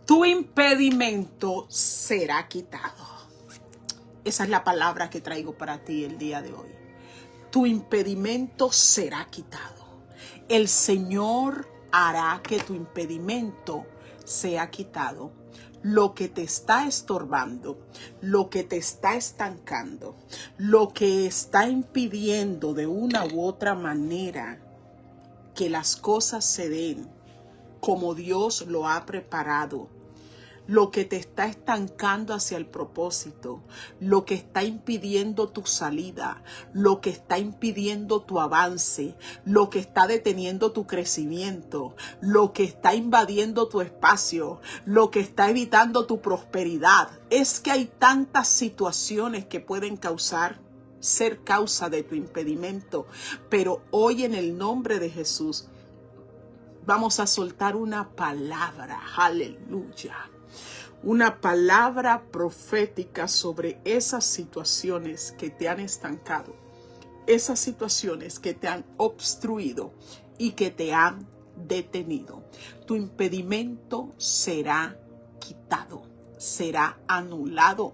Tu impedimento será quitado. Esa es la palabra que traigo para ti el día de hoy. Tu impedimento será quitado. El Señor hará que tu impedimento sea quitado. Lo que te está estorbando, lo que te está estancando, lo que está impidiendo de una u otra manera que las cosas se den como Dios lo ha preparado, lo que te está estancando hacia el propósito, lo que está impidiendo tu salida, lo que está impidiendo tu avance, lo que está deteniendo tu crecimiento, lo que está invadiendo tu espacio, lo que está evitando tu prosperidad. Es que hay tantas situaciones que pueden ser causa de tu impedimento, pero hoy en el nombre de Jesús vamos a soltar una palabra, aleluya. Una palabra profética sobre esas situaciones que te han estancado, esas situaciones que te han obstruido y que te han detenido. Tu impedimento será quitado, será anulado,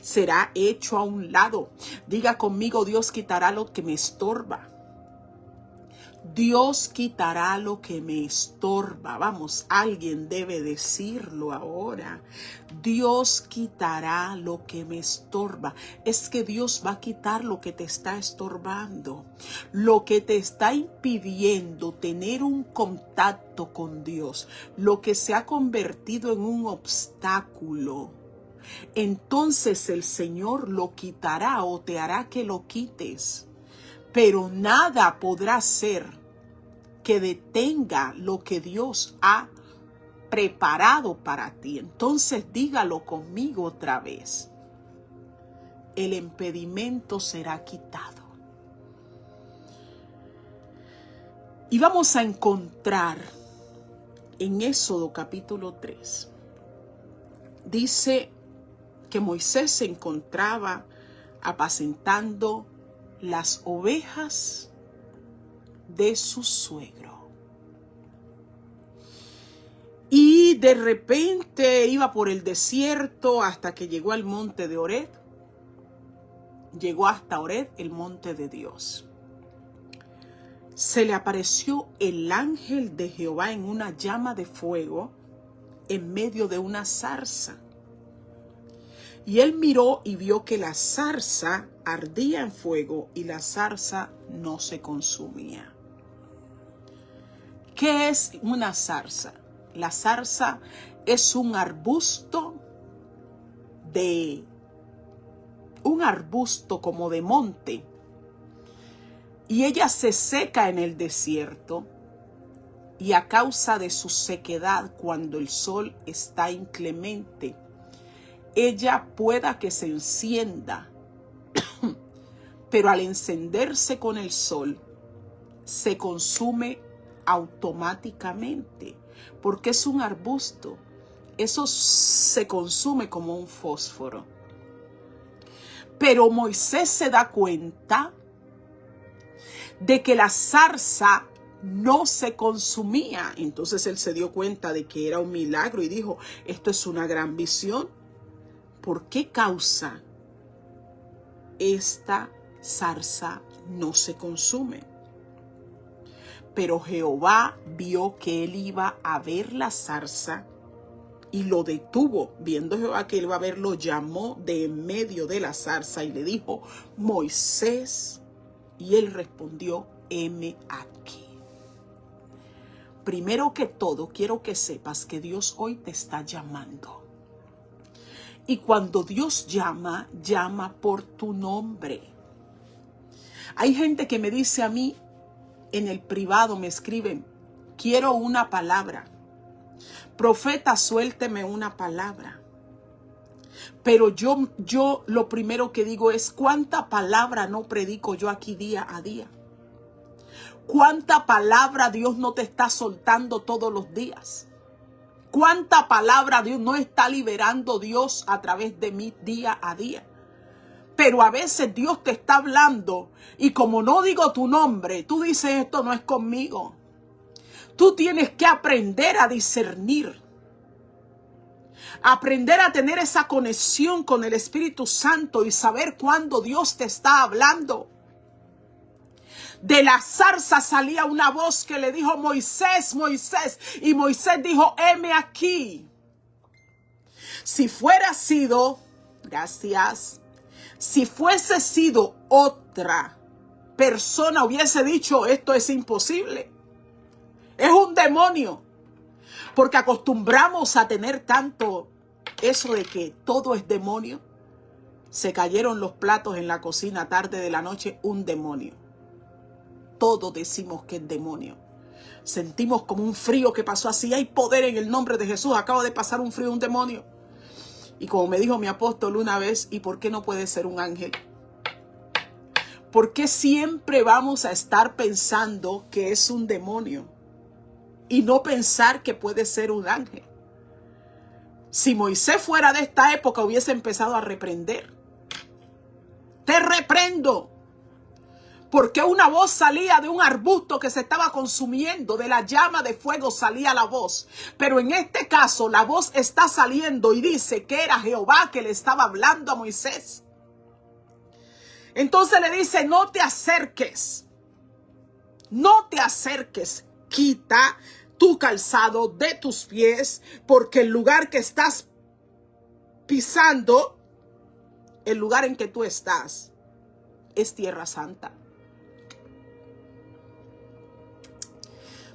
será hecho a un lado. Diga conmigo: Dios quitará lo que me estorba. Dios quitará lo que me estorba. Vamos, alguien debe decirlo ahora. Dios quitará lo que me estorba. Es que Dios va a quitar lo que te está estorbando, lo que te está impidiendo tener un contacto con Dios, lo que se ha convertido en un obstáculo. Entonces el Señor lo quitará o te hará que lo quites. Pero nada podrá ser que detenga lo que Dios ha preparado para ti. Entonces dígalo conmigo otra vez. El impedimento será quitado. Y vamos a encontrar en Éxodo capítulo 3. Dice que Moisés se encontraba apacentando las ovejas de su suegro. Y de repente iba por el desierto hasta que llegó al monte de Horeb. Llegó hasta Horeb, el monte de Dios. Se le apareció el ángel de Jehová en una llama de fuego en medio de una zarza. Y él miró y vio que la zarza ardía en fuego y la zarza no se consumía. ¿Qué es una zarza? La zarza es un arbusto como de monte. Y ella se seca en el desierto. Y a causa de su sequedad, cuando el sol está inclemente, ella pueda que se encienda, pero al encenderse con el sol, se consume automáticamente, porque es un arbusto. Eso se consume como un fósforo. Pero Moisés se da cuenta de que la zarza no se consumía. Entonces él se dio cuenta de que era un milagro y dijo: esto es una gran visión. ¿Por qué causa esta zarza no se consume? Pero Jehová vio que él iba a ver la zarza y lo detuvo. Viendo Jehová que él iba a ver, lo llamó de en medio de la zarza y le dijo: Moisés. Y él respondió: heme aquí. Primero que todo, quiero que sepas que Dios hoy te está llamando. Y cuando Dios llama, llama por tu nombre. Hay gente que me dice a mí, en el privado me escriben: quiero una palabra. Profeta, suélteme una palabra. Pero yo lo primero que digo es: ¿cuánta palabra no predico yo aquí día a día? ¿Cuánta palabra Dios no te está soltando todos los días? ¿Cuánta palabra Dios no está liberando Dios a través de mí día a día? Pero a veces Dios te está hablando y como no digo tu nombre, tú dices: esto no es conmigo. Tú tienes que aprender a discernir. Aprender a tener esa conexión con el Espíritu Santo y saber cuándo Dios te está hablando. De la zarza salía una voz que le dijo: Moisés, Moisés. Y Moisés dijo: heme aquí. Si fuera sido, gracias, si fuese sido otra persona, hubiese dicho: esto es imposible. Es un demonio. Porque acostumbramos a tener tanto eso de que todo es demonio. Se cayeron los platos en la cocina tarde de la noche, un demonio. Todo decimos que es demonio. Sentimos como un frío que pasó así. Hay poder en el nombre de Jesús. Acaba de pasar un frío, un demonio. Y como me dijo mi apóstol una vez: ¿y por qué no puede ser un ángel? ¿Por qué siempre vamos a estar pensando que es un demonio y no pensar que puede ser un ángel? Si Moisés fuera de esta época, hubiese empezado a reprender. Te reprendo. Porque una voz salía de un arbusto que se estaba consumiendo, de la llama de fuego salía la voz. Pero en este caso la voz está saliendo y dice que era Jehová que le estaba hablando a Moisés. Entonces le dice: no te acerques, no te acerques, quita tu calzado de tus pies, porque el lugar que estás pisando, el lugar en que tú estás, es tierra santa.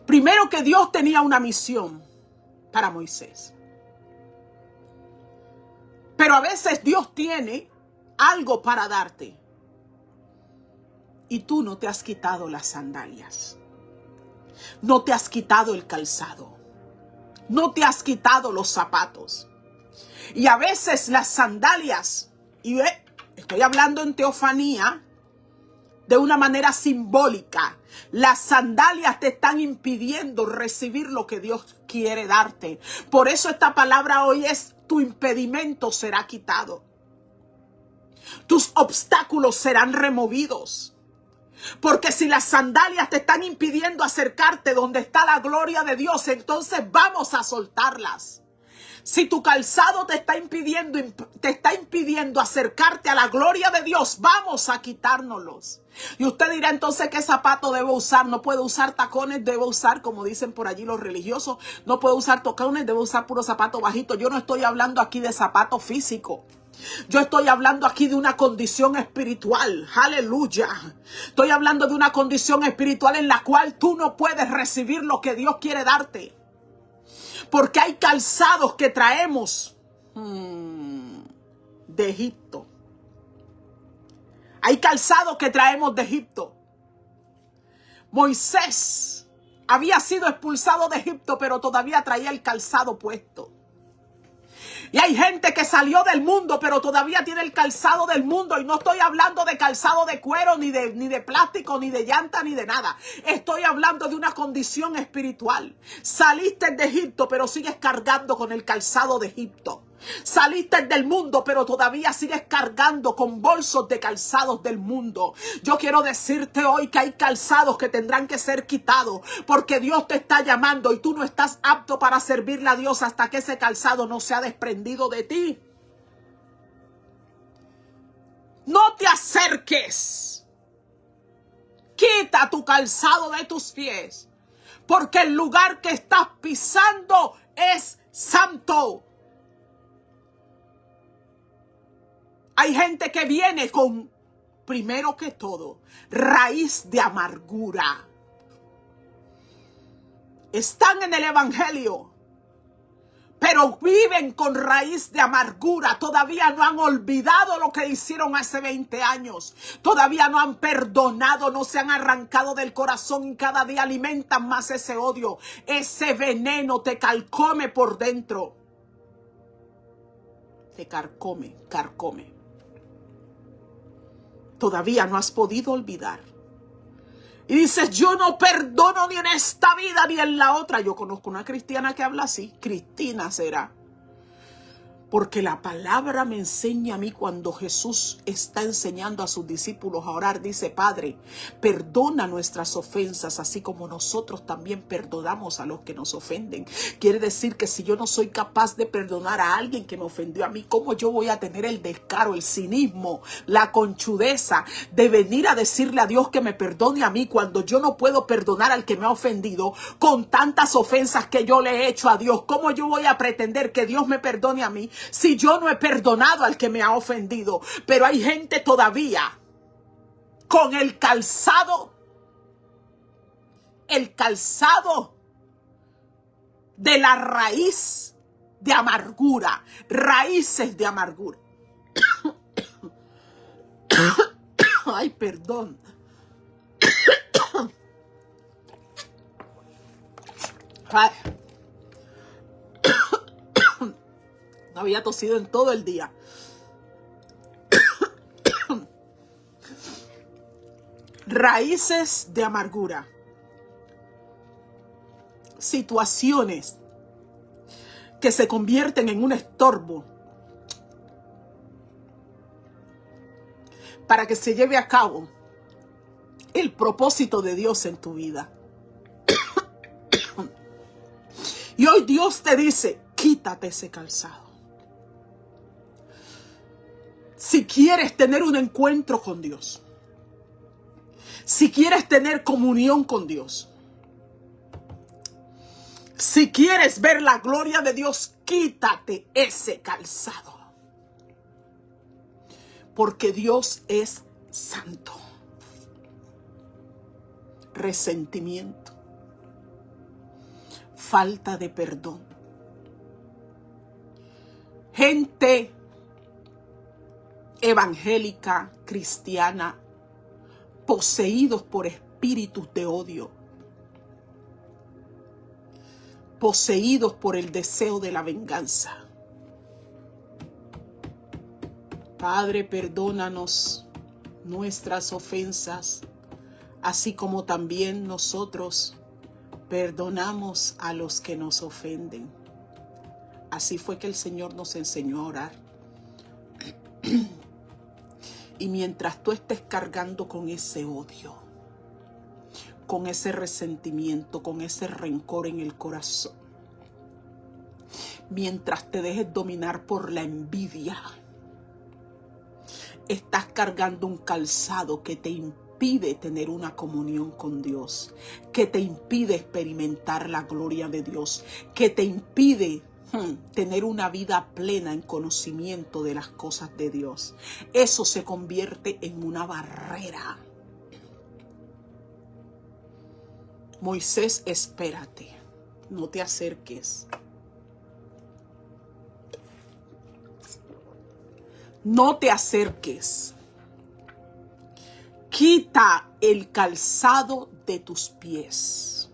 Primero, que Dios tenía una misión para Moisés. Pero a veces Dios tiene algo para darte. Y tú no te has quitado las sandalias. No te has quitado el calzado. No te has quitado los zapatos. Y a veces las sandalias, y estoy hablando en teofanía, de una manera simbólica, las sandalias te están impidiendo recibir lo que Dios quiere darte. Por eso esta palabra hoy es: tu impedimento será quitado. Tus obstáculos serán removidos. Porque si las sandalias te están impidiendo acercarte donde está la gloria de Dios, entonces vamos a soltarlas. Si tu calzado te está impidiendo acercarte a la gloria de Dios, vamos a quitárnoslos. Y usted dirá: entonces, ¿qué zapato debo usar? No puedo usar tacones, debo usar, como dicen por allí los religiosos, no puedo usar tacones, debo usar puro zapato bajito. Yo no estoy hablando aquí de zapato físico. Yo estoy hablando aquí de una condición espiritual. Aleluya. Estoy hablando de una condición espiritual en la cual tú no puedes recibir lo que Dios quiere darte. Porque hay calzados que traemos de Egipto. Hay calzados que traemos de Egipto. Moisés había sido expulsado de Egipto, pero todavía traía el calzado puesto. Y hay gente que salió del mundo, pero todavía tiene el calzado del mundo. Y no estoy hablando de calzado de cuero, ni de plástico, ni de llanta, ni de nada. Estoy hablando de una condición espiritual. Saliste de Egipto, pero sigues cargando con el calzado de Egipto. Saliste del mundo, pero todavía sigues cargando con bolsos de calzados del mundo. Yo quiero decirte hoy que hay calzados que tendrán que ser quitados, porque Dios te está llamando y tú no estás apto para servirle a Dios hasta que ese calzado no sea desprendido de ti. No te acerques. Quita tu calzado de tus pies, porque el lugar que estás pisando es santo. Hay gente que viene con, primero que todo, raíz de amargura. Están en el evangelio, pero viven con raíz de amargura. Todavía no han olvidado lo que hicieron hace 20 años. Todavía no han perdonado, no se han arrancado del corazón y cada día alimentan más ese odio. Ese veneno te carcome por dentro. Te carcome. Todavía no has podido olvidar. Y dices: yo no perdono ni en esta vida ni en la otra. Yo conozco una cristiana que habla así. Cristina será. Porque la palabra me enseña a mí cuando Jesús está enseñando a sus discípulos a orar. Dice: Padre, perdona nuestras ofensas, así como nosotros también perdonamos a los que nos ofenden. Quiere decir que si yo no soy capaz de perdonar a alguien que me ofendió a mí, ¿cómo yo voy a tener el descaro, el cinismo, la conchudeza de venir a decirle a Dios que me perdone a mí cuando yo no puedo perdonar al que me ha ofendido con tantas ofensas que yo le he hecho a Dios? ¿Cómo yo voy a pretender que Dios me perdone a mí si yo no he perdonado al que me ha ofendido? Pero hay gente todavía con el calzado de la raíz de amargura, raíces de amargura. Ay, perdón. Ay. No había tosido en todo el día. Raíces de amargura. Situaciones que se convierten en un estorbo para que se lleve a cabo el propósito de Dios en tu vida. Y hoy Dios te dice: quítate ese calzado. Si quieres tener un encuentro con Dios, si quieres tener comunión con Dios, si quieres ver la gloria de Dios, quítate ese calzado. Porque Dios es santo. Resentimiento, falta de perdón, gente evangélica, cristiana, poseídos por espíritus de odio, poseídos por el deseo de la venganza. Padre, perdónanos nuestras ofensas, así como también nosotros perdonamos a los que nos ofenden. Así fue que el Señor nos enseñó a orar. Y mientras tú estés cargando con ese odio, con ese resentimiento, con ese rencor en el corazón, mientras te dejes dominar por la envidia, estás cargando un calzado que te impide tener una comunión con Dios, que te impide experimentar la gloria de Dios, que te impide tener una vida plena en conocimiento de las cosas de Dios. Eso se convierte en una barrera. Moisés, espérate, no te acerques. No te acerques. Quita el calzado de tus pies.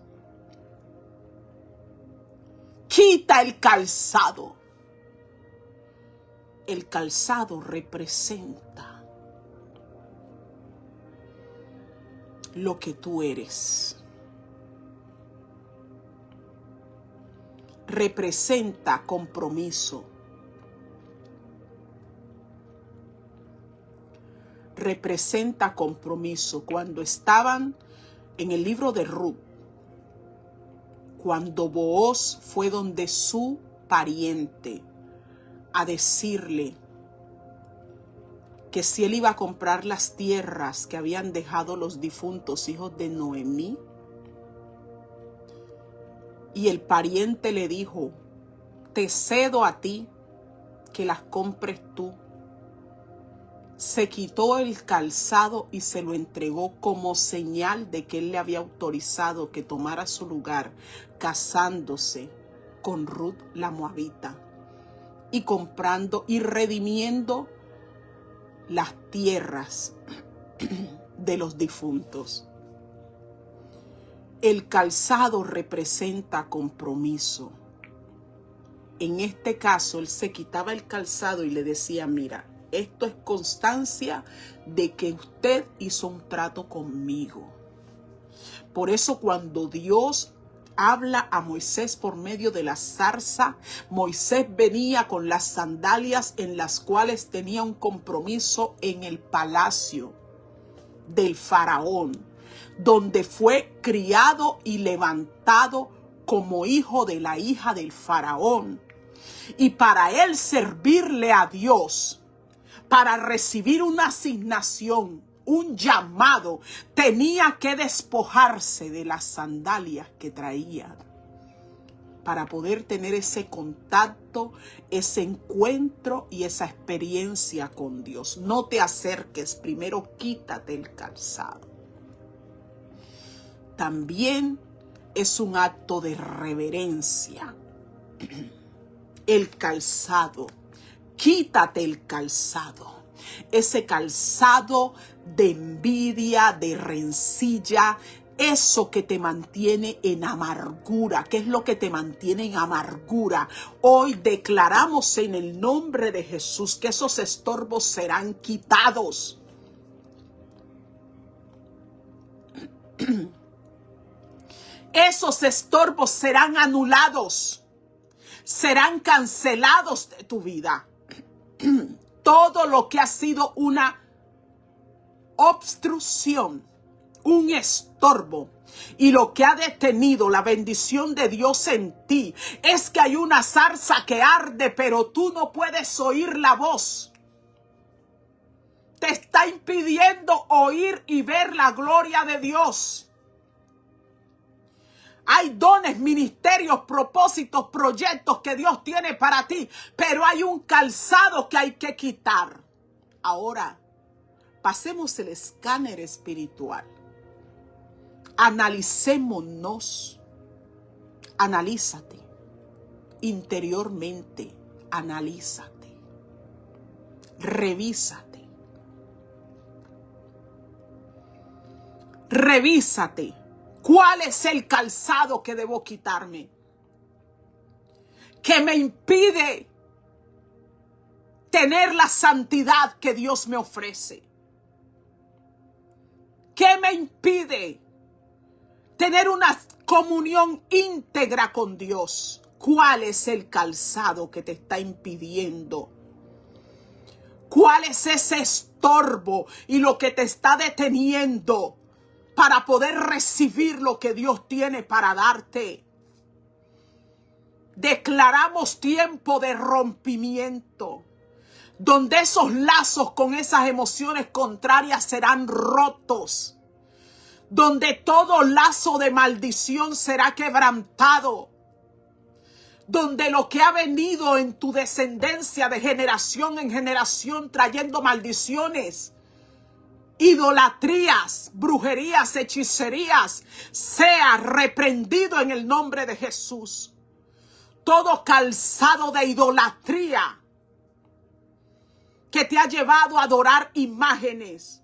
Quita el calzado. El calzado representa lo que tú eres. Representa compromiso. Representa compromiso. Cuando estaban en el libro de Ruth, cuando Booz fue donde su pariente a decirle que si él iba a comprar las tierras que habían dejado los difuntos hijos de Noemí, y el pariente le dijo: te cedo a ti que las compres tú. Se quitó el calzado y se lo entregó como señal de que él le había autorizado que tomara su lugar, casándose con Ruth la moabita y comprando y redimiendo las tierras de los difuntos. El calzado representa compromiso. En este caso, él se quitaba el calzado y le decía: mira, esto es constancia de que usted hizo un trato conmigo. Por eso cuando Dios habla a Moisés por medio de la zarza, Moisés venía con las sandalias en las cuales tenía un compromiso en el palacio del faraón, donde fue criado y levantado como hijo de la hija del faraón. Y para él servirle a Dios, para recibir una asignación, un llamado, tenía que despojarse de las sandalias que traía para poder tener ese contacto, ese encuentro y esa experiencia con Dios. No te acerques, primero quítate el calzado. También es un acto de reverencia. El calzado, quítate el calzado. Ese calzado de envidia, de rencilla, eso que te mantiene en amargura. ¿Qué es lo que te mantiene en amargura? Hoy declaramos en el nombre de Jesús que esos estorbos serán quitados. Esos estorbos serán anulados, serán cancelados de tu vida. Todo lo que ha sido una obstrucción, un estorbo, y lo que ha detenido la bendición de Dios en ti, es que hay una zarza que arde, pero tú no puedes oír la voz. Te está impidiendo oír y ver la gloria de Dios. Hay dones, ministerios, propósitos, proyectos que Dios tiene para ti, pero hay un calzado que hay que quitar. Ahora, pasemos el escáner espiritual. Analicémonos. Analízate. Interiormente, analízate. Revísate. Revísate. ¿Cuál es el calzado que debo quitarme? Que me impide tener la santidad que Dios me ofrece. ¿Qué me impide tener una comunión íntegra con Dios? ¿Cuál es el calzado que te está impidiendo? ¿Cuál es ese estorbo y lo que te está deteniendo para poder recibir lo que Dios tiene para darte? Declaramos tiempo de rompimiento, donde esos lazos con esas emociones contrarias serán rotos, donde todo lazo de maldición será quebrantado, donde lo que ha venido en tu descendencia de generación en generación trayendo maldiciones, idolatrías, brujerías, hechicerías, sea reprendido en el nombre de Jesús. Todo calzado de idolatría que te ha llevado a adorar imágenes,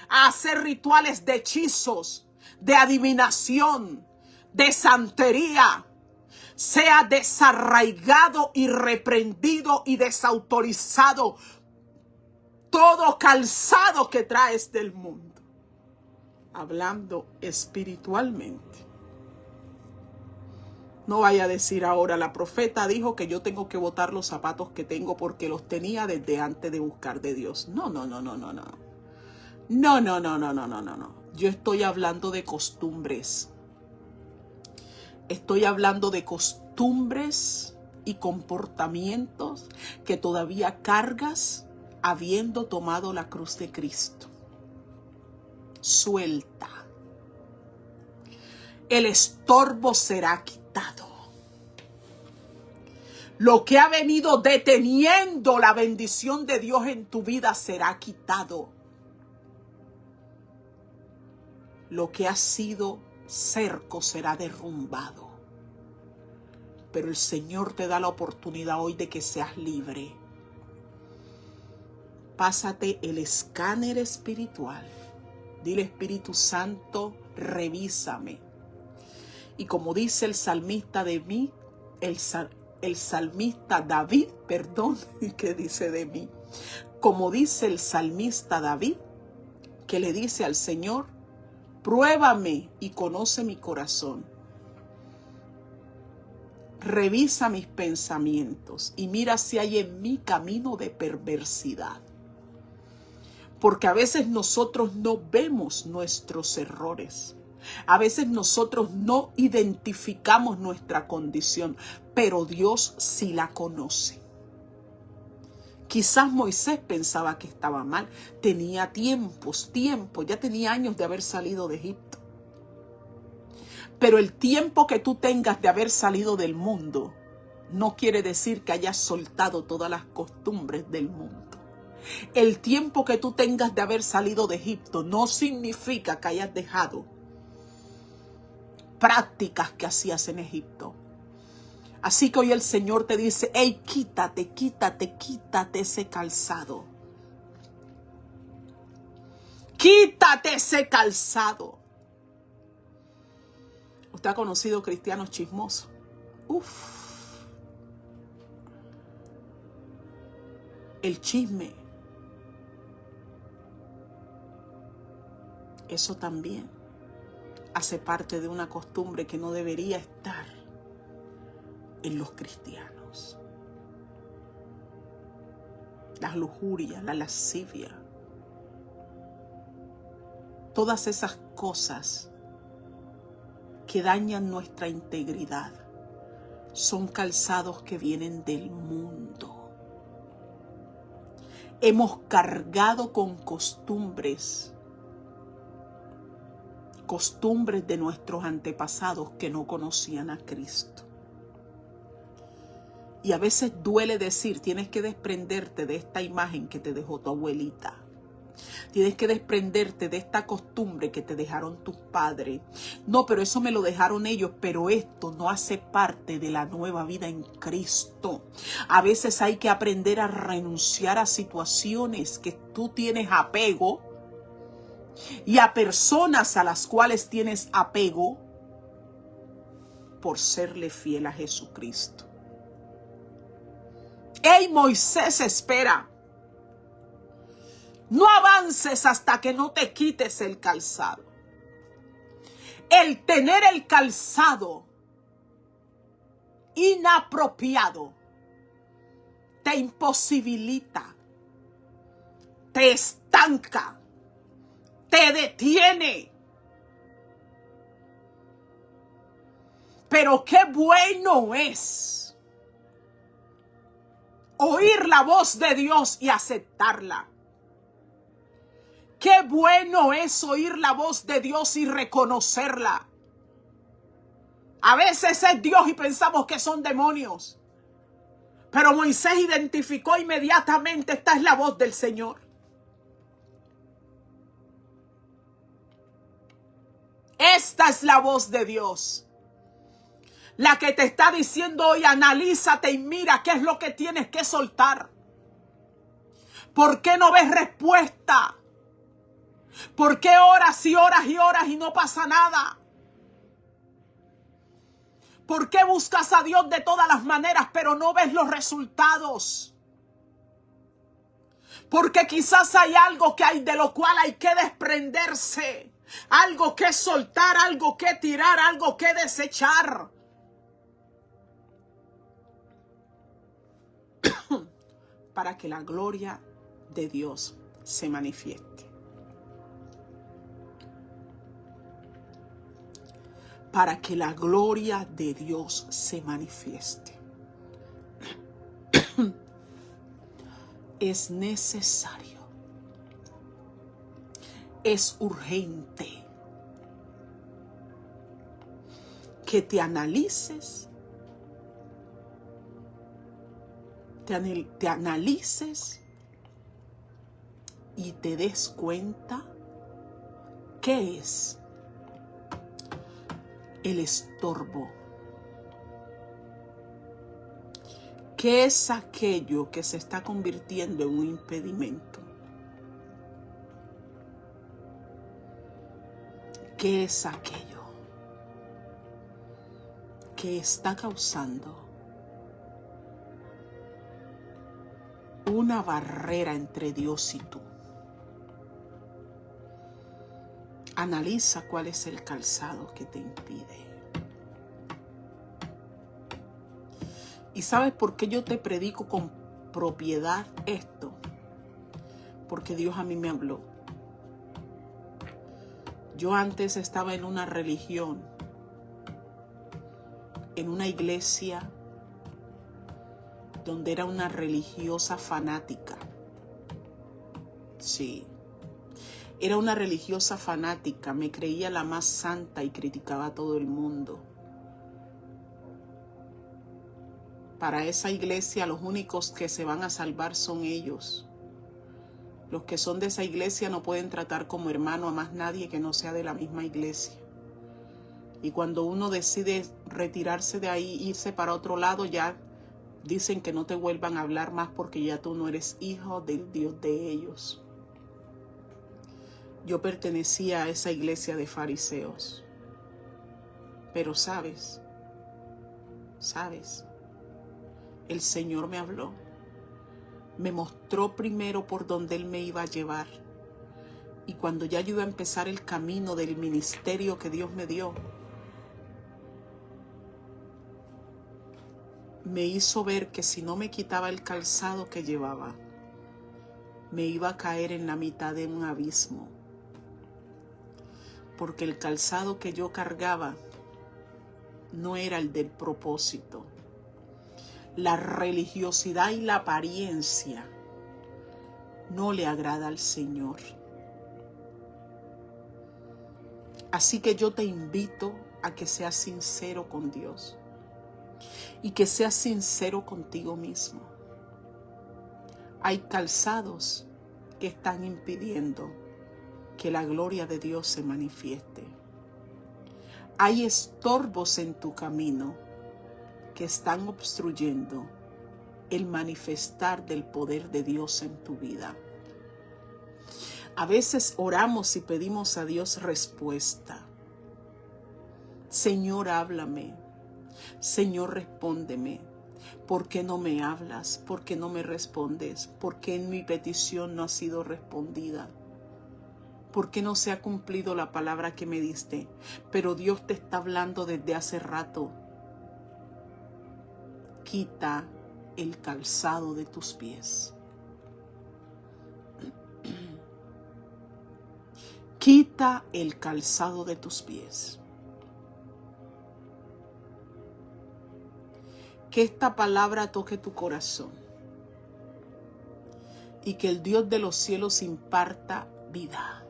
a hacer rituales de hechizos, de adivinación, de santería, sea desarraigado y reprendido y desautorizado. Todo calzado que traes del mundo, hablando espiritualmente. No vaya a decir ahora, la profeta dijo que yo tengo que botar los zapatos que tengo porque los tenía desde antes de buscar de Dios. No. No. Yo estoy hablando de costumbres. Estoy hablando de costumbres y comportamientos que todavía cargas habiendo tomado la cruz de Cristo. Suelta. El estorbo será quitado. Lo que ha venido deteniendo la bendición de Dios en tu vida será quitado. Lo que ha sido cerco será derrumbado. Pero el Señor te da la oportunidad hoy de que seas libre. Pásate el escáner espiritual. Dile, Espíritu Santo, revísame. Y como dice el salmista de mí, el salmista David, ¿qué dice de mí? Como dice el salmista David, que le dice al Señor, pruébame y conoce mi corazón. Revisa mis pensamientos y mira si hay en mí camino de perversidad. Porque a veces nosotros no vemos nuestros errores. A veces nosotros no identificamos nuestra condición, pero Dios sí la conoce. Quizás Moisés pensaba que estaba mal. Tenía tiempo, ya tenía años de haber salido de Egipto. Pero el tiempo que tú tengas de haber salido del mundo no quiere decir que hayas soltado todas las costumbres del mundo. El tiempo que tú tengas de haber salido de Egipto no significa que hayas dejado prácticas que hacías en Egipto. Así que hoy el Señor te dice, hey, quítate ese calzado. Quítate ese calzado. ¿Usted ha conocido cristianos chismosos? El chisme. Eso también hace parte de una costumbre que no debería estar en los cristianos. La lujuria, la lascivia. Todas esas cosas que dañan nuestra integridad son calzados que vienen del mundo. Hemos cargado con costumbres de nuestros antepasados que no conocían a Cristo. Y a veces duele decir, tienes que desprenderte de esta imagen que te dejó tu abuelita. Tienes que desprenderte de esta costumbre que te dejaron tus padres. No, pero eso me lo dejaron ellos, pero esto no hace parte de la nueva vida en Cristo. A veces hay que aprender a renunciar a situaciones que tú tienes apego y a personas a las cuales tienes apego por serle fiel a Jesucristo. ¡Ey, Moisés, espera! No avances hasta que no te quites el calzado. El tener el calzado inapropiado te imposibilita, te estanca, te detiene. Pero qué bueno es oír la voz de Dios y aceptarla. Qué bueno es oír la voz de Dios y reconocerla. A veces es Dios y pensamos que son demonios. Pero Moisés identificó inmediatamente, esta es la voz del Señor. Esta es la voz de Dios. La que te está diciendo hoy, analízate y mira qué es lo que tienes que soltar. ¿Por qué no ves respuesta? ¿Por qué horas y horas y horas y no pasa nada? ¿Por qué buscas a Dios de todas las maneras pero no ves los resultados? Porque quizás hay algo de lo cual hay que desprenderse, algo que soltar, algo que tirar, algo que desechar. Para que la gloria de Dios se manifieste. Para que la gloria de Dios se manifieste. Es necesario. Es urgente que te analices. Te analices y te des cuenta qué es el estorbo. ¿Qué es aquello que se está convirtiendo en un impedimento? ¿Qué es aquello que está causando una barrera entre Dios y tú? Analiza cuál es el calzado que te impide. ¿Y sabes por qué yo te predico con propiedad esto? Porque Dios a mí me habló. Yo antes estaba en una religión, en una iglesia donde era una religiosa fanática. Sí, era una religiosa fanática, me creía la más santa y criticaba a todo el mundo. Para esa iglesia los únicos que se van a salvar son ellos. Los que son de esa iglesia no pueden tratar como hermano a más nadie que no sea de la misma iglesia. Y cuando uno decide retirarse de ahí, irse para otro lado, ya dicen que no te vuelvan a hablar más porque ya tú no eres hijo del Dios de ellos. Yo pertenecía a esa iglesia de fariseos. Pero sabes, el Señor me habló. Me mostró primero por donde Él me iba a llevar. Y cuando ya yo iba a empezar el camino del ministerio que Dios me dio, me hizo ver que si no me quitaba el calzado que llevaba, me iba a caer en la mitad de un abismo. Porque el calzado que yo cargaba no era el del propósito. La religiosidad y la apariencia no le agrada al Señor. Así que yo te invito a que seas sincero con Dios y que seas sincero contigo mismo. Hay calzados que están impidiendo que la gloria de Dios se manifieste. Hay estorbos en tu camino que están obstruyendo el manifestar del poder de Dios en tu vida. A veces oramos y pedimos a Dios respuesta. Señor, háblame. Señor, respóndeme. ¿Por qué no me hablas? ¿Por qué no me respondes? ¿Por qué mi petición no ha sido respondida? ¿Por qué no se ha cumplido la palabra que me diste? Pero Dios te está hablando desde hace rato. Quita el calzado de tus pies. Quita el calzado de tus pies. Que esta palabra toque tu corazón y que el Dios de los cielos imparta vida.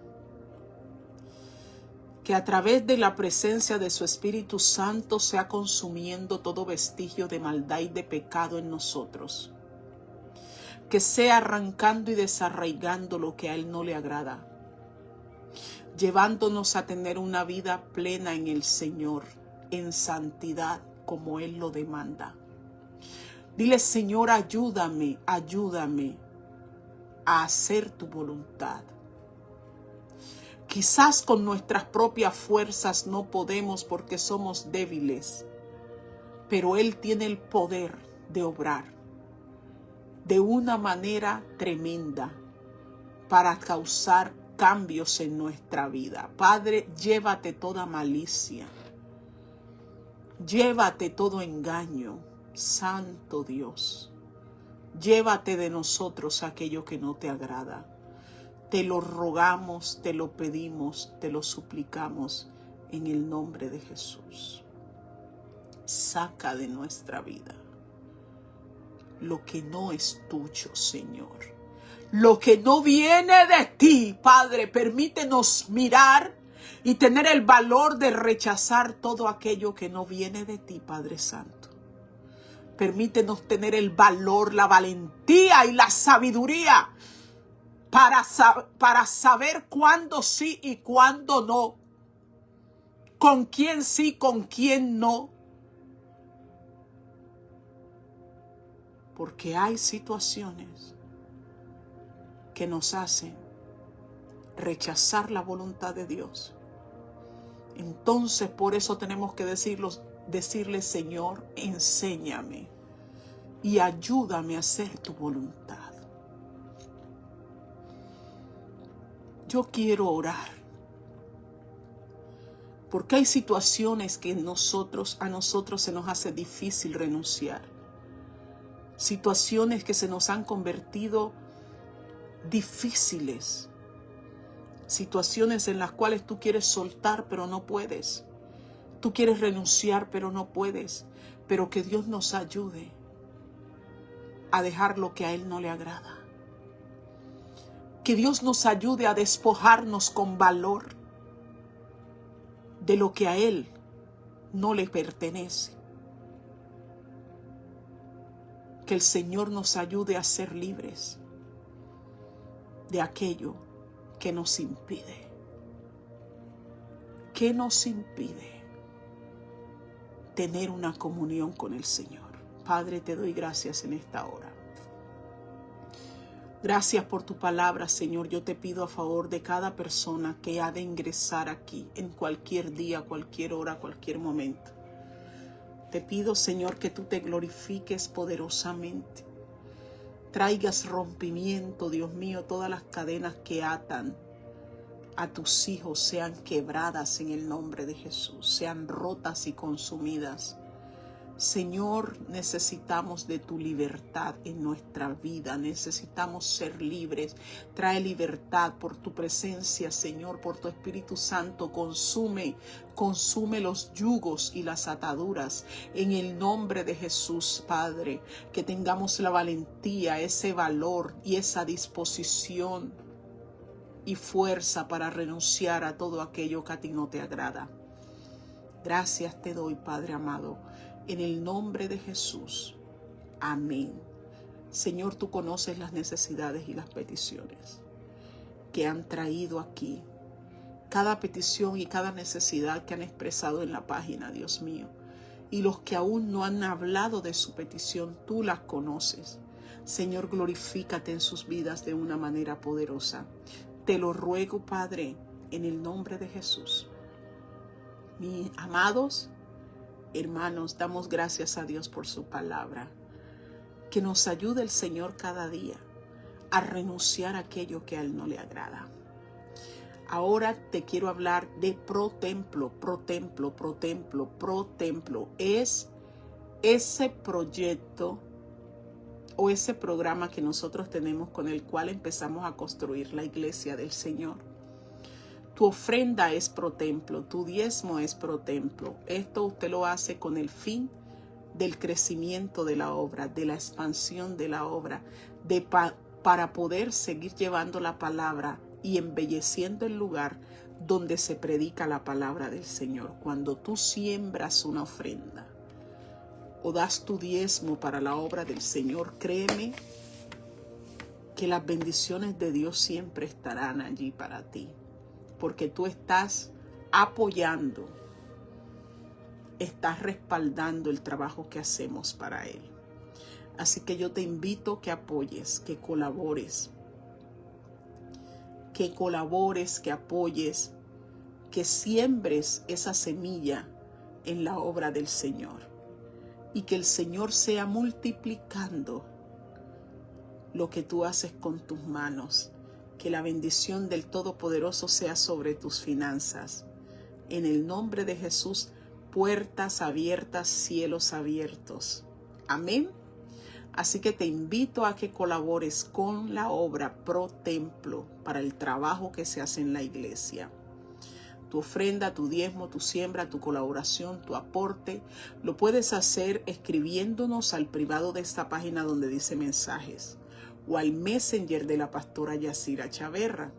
Que a través de la presencia de su Espíritu Santo sea consumiendo todo vestigio de maldad y de pecado en nosotros. Que sea arrancando y desarraigando lo que a Él no le agrada. Llevándonos a tener una vida plena en el Señor, en santidad como Él lo demanda. Dile, Señor, ayúdame a hacer tu voluntad. Quizás con nuestras propias fuerzas no podemos porque somos débiles, pero Él tiene el poder de obrar de una manera tremenda para causar cambios en nuestra vida. Padre, llévate toda malicia, llévate todo engaño, Santo Dios, llévate de nosotros aquello que no te agrada. Te lo rogamos, te lo pedimos, te lo suplicamos en el nombre de Jesús. Saca de nuestra vida lo que no es tuyo, Señor. Lo que no viene de ti, Padre. Permítenos mirar y tener el valor de rechazar todo aquello que no viene de ti, Padre Santo. Permítenos tener el valor, la valentía y la sabiduría para saber cuándo sí y cuándo no, con quién sí, con quién no. Porque hay situaciones que nos hacen rechazar la voluntad de Dios. Entonces por eso tenemos que decirle, Señor, enséñame y ayúdame a hacer tu voluntad. Yo quiero orar, porque hay situaciones que a nosotros se nos hace difícil renunciar. situaciones que se nos han convertido difíciles, situaciones en las cuales tú quieres soltar pero no puedes, tú quieres renunciar pero no puedes, pero que Dios nos ayude a dejar lo que a Él no le agrada. Que Dios nos ayude a despojarnos con valor de lo que a Él no le pertenece. Que el Señor nos ayude a ser libres de aquello que nos impide. ¿Qué nos impide tener una comunión con el Señor? Padre, te doy gracias en esta hora. Gracias por tu palabra, Señor. Yo te pido a favor de cada persona que ha de ingresar aquí en cualquier día, cualquier hora, cualquier momento. Te pido, Señor, que tú te glorifiques poderosamente. Traigas rompimiento, Dios mío, todas las cadenas que atan a tus hijos sean quebradas en el nombre de Jesús, sean rotas y consumidas. Señor, necesitamos de tu libertad en nuestra vida, necesitamos ser libres. Trae libertad por tu presencia, Señor, por tu Espíritu Santo. Consume los yugos y las ataduras en el nombre de Jesús, Padre. Que tengamos la valentía, ese valor y esa disposición y fuerza para renunciar a todo aquello que a ti no te agrada. Gracias te doy, Padre amado, en el nombre de Jesús. Amén. Señor, tú conoces las necesidades y las peticiones que han traído aquí. Cada petición y cada necesidad que han expresado en la página, Dios mío. Y los que aún no han hablado de su petición, tú las conoces. Señor, glorifícate en sus vidas de una manera poderosa. Te lo ruego, Padre, en el nombre de Jesús. Mis amados hermanos, damos gracias a Dios por su palabra. Que nos ayude el Señor cada día a renunciar a aquello que a Él no le agrada. Ahora te quiero hablar de ProTemplo. Es ese proyecto o ese programa que nosotros tenemos con el cual empezamos a construir la iglesia del Señor. Tu ofrenda es ProTemplo, tu diezmo es ProTemplo. Esto usted lo hace con el fin del crecimiento de la obra, de la expansión de la obra, para poder seguir llevando la palabra y embelleciendo el lugar donde se predica la palabra del Señor. Cuando tú siembras una ofrenda o das tu diezmo para la obra del Señor, créeme que las bendiciones de Dios siempre estarán allí para ti. Porque tú estás apoyando, estás respaldando el trabajo que hacemos para Él. Así que yo te invito que apoyes, que colabores, que apoyes, que siembres esa semilla en la obra del Señor. Y que el Señor sea multiplicando lo que tú haces con tus manos. Que la bendición del Todopoderoso sea sobre tus finanzas. En el nombre de Jesús, puertas abiertas, cielos abiertos. Amén. Así que te invito a que colabores con la obra ProTemplo para el trabajo que se hace en la iglesia. Tu ofrenda, tu diezmo, tu siembra, tu colaboración, tu aporte, lo puedes hacer escribiéndonos al privado de esta página donde dice mensajes, o al Messenger de la pastora Yacira Chaverra.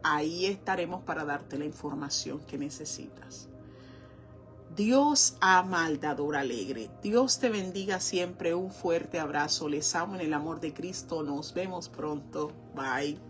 Ahí estaremos para darte la información que necesitas. Dios ama al dador alegre. Dios te bendiga siempre. Un fuerte abrazo. Les amo en el amor de Cristo. Nos vemos pronto. Bye.